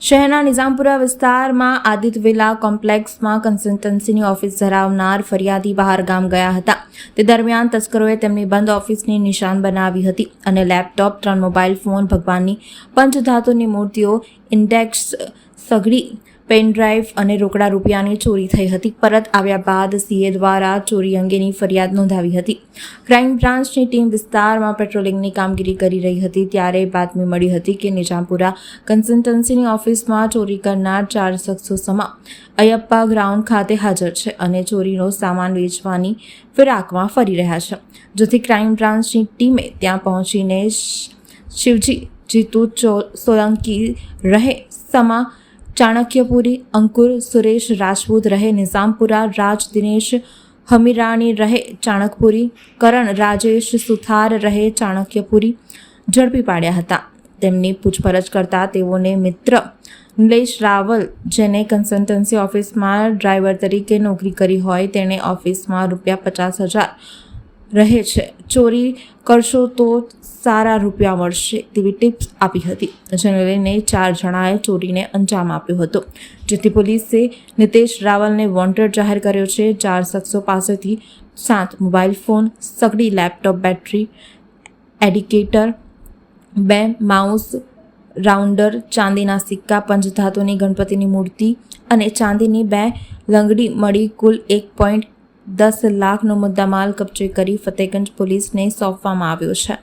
શહેરના નિઝામપુરા વિસ્તારમાં Aditya villa કોમ્પ્લેક્સમાં કન્સલ્ટન્સીની office ધરાવનાર ફરિયાદી બહાર ગામ ગયા હતા. તે દરમિયાન તસ્કરોએ તેમની બંધ ઓફિસની નિશાન બનાવી હતી અને લેપટોપ, 3 મોબાઈલ ફોન, ભગવાનની પંચધાતુની મૂર્તિઓ, ઇન્ડેક્સ, સઘળી, પેનડ્રાઈવ અને રોકડા રૂપિયાની ચોરી થઈ હતી. પરત આવ્યા બાદ સીએ દ્વારા ચોરી અંગેની ફરિયાદ નોંધાવી હતી. ક્રાઇમ બ્રાન્ચની ટીમ વિસ્તારમાં પેટ્રોલિંગની કામગીરી કરી રહી હતી ત્યારે બાતમી મળી હતી કે નિઝામપુરા કન્સલ્ટન્સીની ઓફિસમાં ચોરી કરનાર 4 શખ્સો સમા અયપ્પા ગ્રાઉન્ડ ખાતે હાજર છે અને ચોરીનો સામાન વેચવાની ફિરાકમાં ફરી રહ્યા છે. જેથી ક્રાઇમ બ્રાન્ચની ટીમે ત્યાં પહોંચીને શિવજી જીતુ સોલંકી રહે સમા ચાણક્યપુરી, અંકુર સુરેશ રાજપૂત રહે નિઝામપુરા, રાજ દિનેશ હમીરાણી રહે ચાણકપુરી, કરણ રાજેશ સુથાર રહે ચાણક્યપુરી ઝડપી પાડ્યા હતા. તેમની પૂછપરછ કરતા તેઓને મિત્ર નિલેશ રાવલ, જેને કન્સલ્ટન્સી ઓફિસમાં ડ્રાઈવર તરીકે નોકરી કરી હોય, તેણે ઓફિસમાં ₹50,000 રહે છે, ચોરી કરશો તો સારા રૂપિયા મળશે તેવી ટિપ્સ આપી હતી. જેને લઈને 4 જણાએ ચોરીને અંજામ આપ્યો હતો. જેથી પોલીસે નિતેશ રાવલને વોન્ટેડ જાહેર કર્યો છે. 4 શખ્સો પાસેથી 7 મોબાઈલ ફોન, સઘળી લેપટોપ, બેટરી, એડિકેટર, 2 માઉસ, રાઉન્ડર, ચાંદીના સિક્કા, પંચધાતુની ગણપતિની મૂર્તિ અને ચાંદીની 2 લંગડી મળી કુલ 1.10 લાખનો મુદ્દામાલ કબજે કરી ફતેગંજ પોલીસને સોંપવામાં આવ્યો છે.